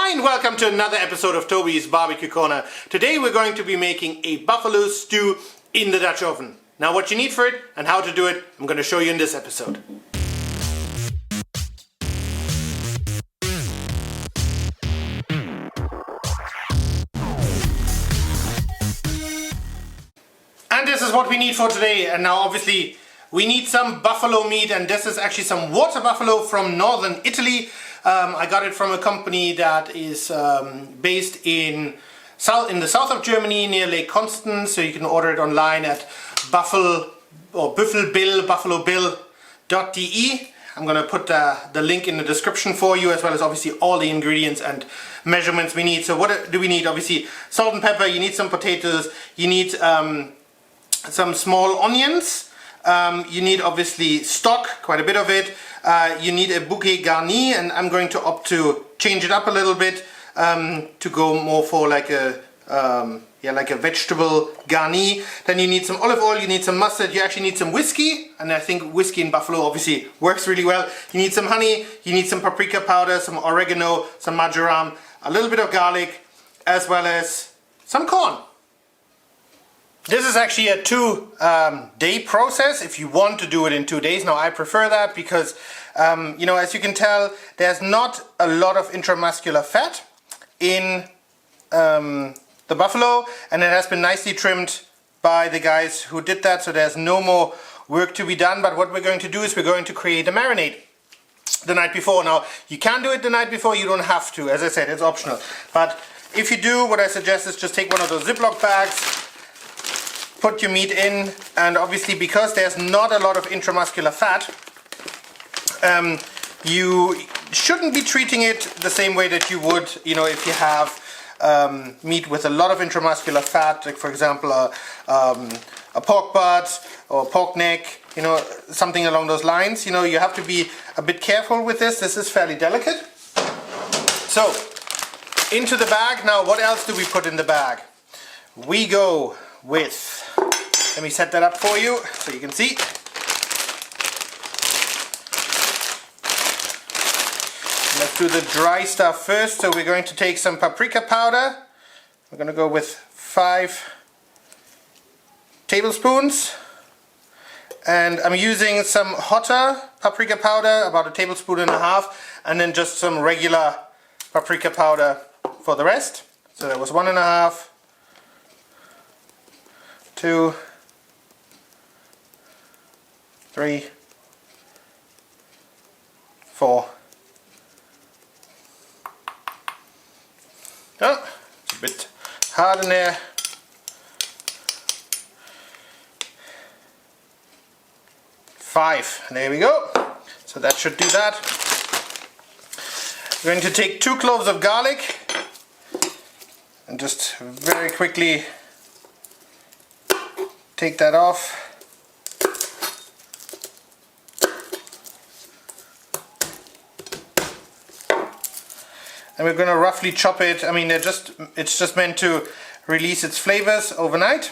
Hi and welcome to another episode of Toby's Barbecue Corner. Today we're going to be making a buffalo stew in the Dutch oven. Now what you need for it and how to do it, I'm going to show you in this episode. And this is what we need for today. And now obviously we need some buffalo meat, and this is actually some water buffalo from northern Italy. I got it from a company that is based in the south of Germany near Lake Constance, so you can order it online at buffalobill.de. I'm gonna put the link in the description for you, as well as obviously all the ingredients and measurements we need. So what do we need? Obviously salt and pepper, you need some potatoes, you need some small onions, you need obviously stock, quite a bit of it. You need a bouquet garni, and I'm going to opt to change it up a little bit to go more for like a vegetable garni. Then you need some olive oil, you need some mustard, you actually need some whiskey, and I think whiskey in buffalo obviously works really well. You need some honey, you need some paprika powder, some oregano, some majoram, a little bit of garlic, as well as some corn. This is actually a 2-day process if you want to do it in 2 days. Now I prefer that because, you know, as you can tell, there's not a lot of intramuscular fat in the buffalo, and it has been nicely trimmed by the guys who did that, so there's no more work to be done. But what we're going to do is we're going to create a marinade the night before. Now you can do it the night before, you don't have to. As I said, it's optional. But if you do, what I suggest is just take one of those Ziploc bags, put your meat in, and obviously because there's not a lot of intramuscular fat, you shouldn't be treating it the same way that you would, you know, if you have meat with a lot of intramuscular fat, like for example a pork butt or pork neck, you know, something along those lines. You know, you have to be a bit careful with this. This is fairly delicate. So into the bag. Now what else do we put in the bag? We go with, let me set that up for you so you can see. Let's do the dry stuff first. So we're going to take some paprika powder. We're going to go with 5 tablespoons. And I'm using some hotter paprika powder, about 1.5 tablespoons, and then just some regular paprika powder for the rest. So that was 1.5. 2, 3, 4. Oh, it's a bit hard in there. 5. And there we go. So that should do that. We're going to take 2 cloves of garlic and just very quickly take that off. And we're going to roughly chop it. I mean, it's just meant to release its flavors overnight.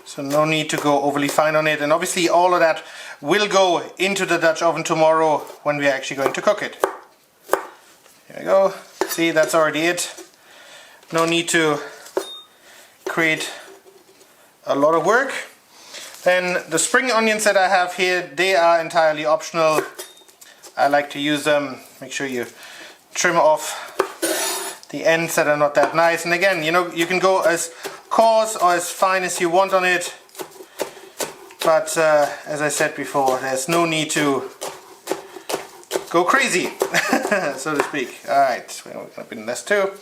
So no need to go overly fine on it. And obviously all of that will go into the Dutch oven tomorrow when we're actually going to cook it. Here we go. See, that's already it. No need to create a lot of work. Then the spring onions that I have here, they are entirely optional. I like to use them. Make sure you trim off the ends that are not that nice. And again, you know, you can go as coarse or as fine as you want on it. But as I said before, there's no need to go crazy, so to speak. Alright, we're going to put in this too.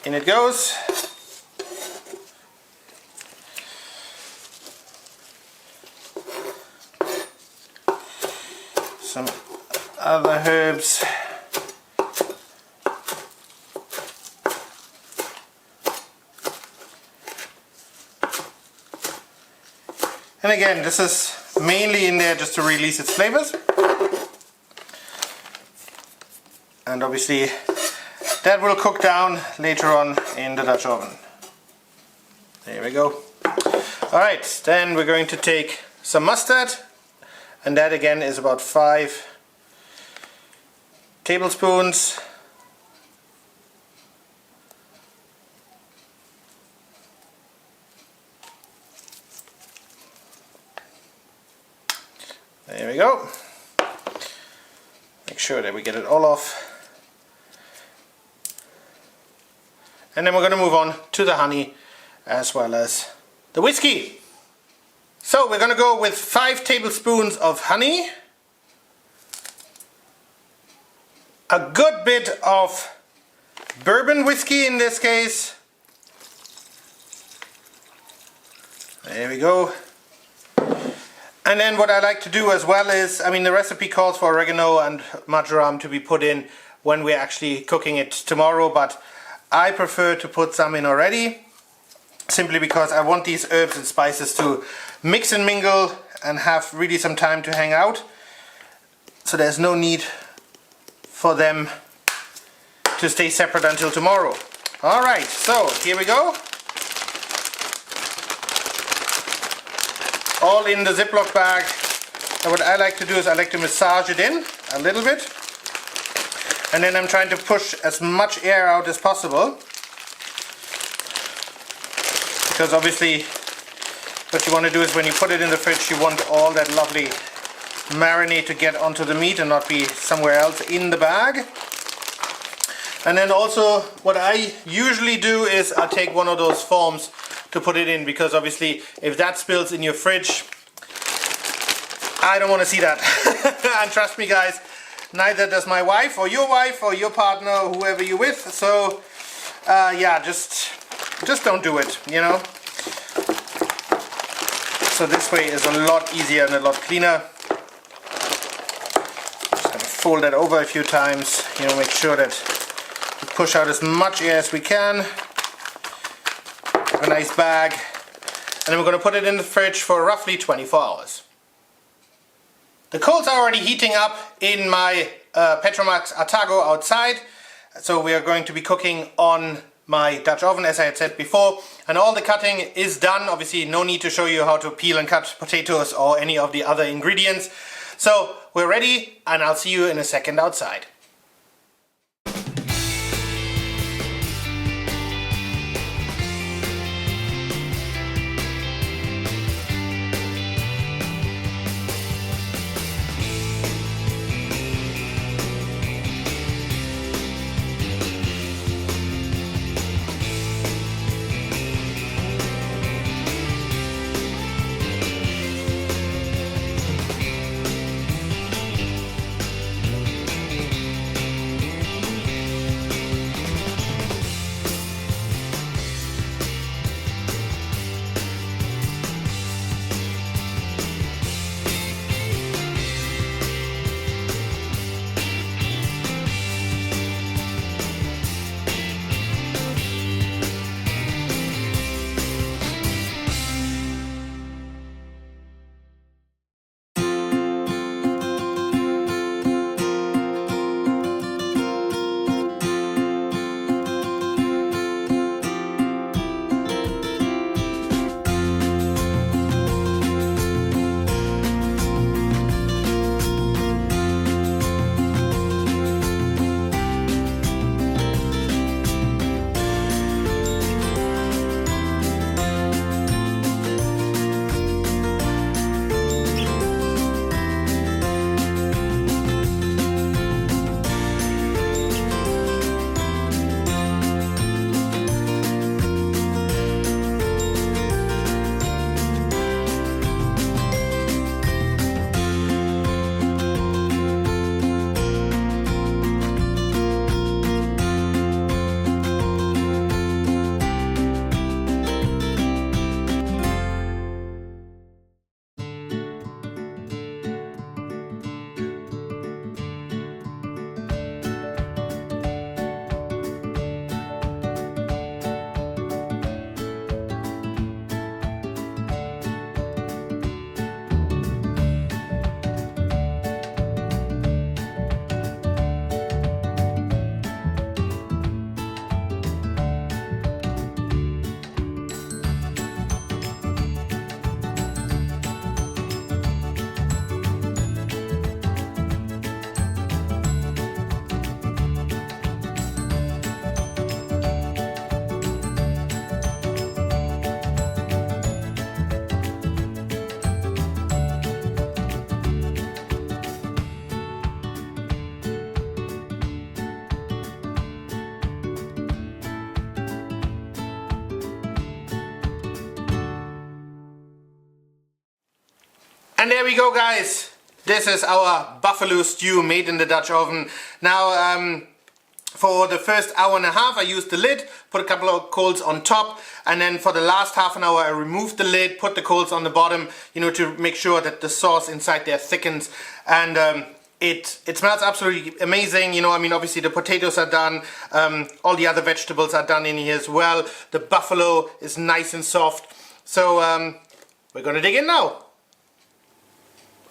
In it goes. Some other herbs. And again, this is mainly in there just to release its flavors. And obviously that will cook down later on in the Dutch oven. There we go. Alright, then we're going to take some mustard, and that again is about 5 tablespoons. There we go. Make sure that we get it all off. And then we're going to move on to the honey as well as the whiskey. So we're going to go with 5 tablespoons of honey, a good bit of bourbon whiskey in this case. There we go. And then what I like to do as well is, I mean, the recipe calls for oregano and majoram to be put in when we're actually cooking it tomorrow, but I prefer to put some in already, simply because I want these herbs and spices to mix and mingle and have really some time to hang out. So there's no need for them to stay separate until tomorrow. Alright, so here we go. All in the Ziploc bag. And what I like to do is I like to massage it in a little bit. And then I'm trying to push as much air out as possible. Because obviously what you want to do is when you put it in the fridge, you want all that lovely marinade to get onto the meat and not be somewhere else in the bag. And then also what I usually do is I take one of those forms to put it in, because obviously if that spills in your fridge, I don't want to see that. And trust me guys, neither does my wife or your partner or whoever you're with. So yeah, just don't do it, you know. So this way is a lot easier and a lot cleaner. Just gonna fold that over a few times, you know, make sure that we push out as much air as we can. A nice bag, and then we're going to put it in the fridge for roughly 24 hours. The coals are already heating up in my Petromax Atago outside, so we are going to be cooking on my Dutch oven, as I had said before, and all the cutting is done. Obviously no need to show you how to peel and cut potatoes or any of the other ingredients. So we're ready, and I'll see you in a second outside. And there we go, guys. This is our buffalo stew made in the Dutch oven. Now, for the first hour and a half I used the lid, put a couple of coals on top, and then for the last half an hour I removed the lid, put the coals on the bottom, you know, to make sure that the sauce inside there thickens. And it smells absolutely amazing. You know, I mean, obviously the potatoes are done, all the other vegetables are done in here as well. The buffalo is nice and soft. So we're gonna dig in now.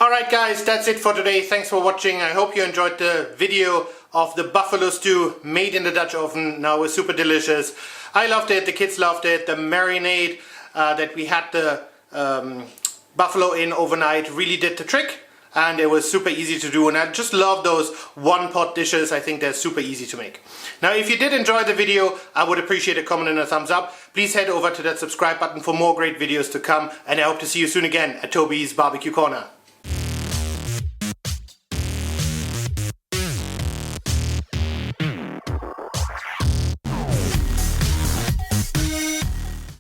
Alright guys, that's it for today. Thanks for watching. I hope you enjoyed the video of the buffalo stew made in the Dutch oven. Now it was super delicious. I loved it, the kids loved it. The marinade that we had the buffalo in overnight really did the trick, and it was super easy to do, and I just love those one pot dishes. I think they're super easy to make. Now if you did enjoy the video, I would appreciate a comment and a thumbs up. Please head over to that subscribe button for more great videos to come, and I hope to see you soon again at Toby's Barbecue Corner.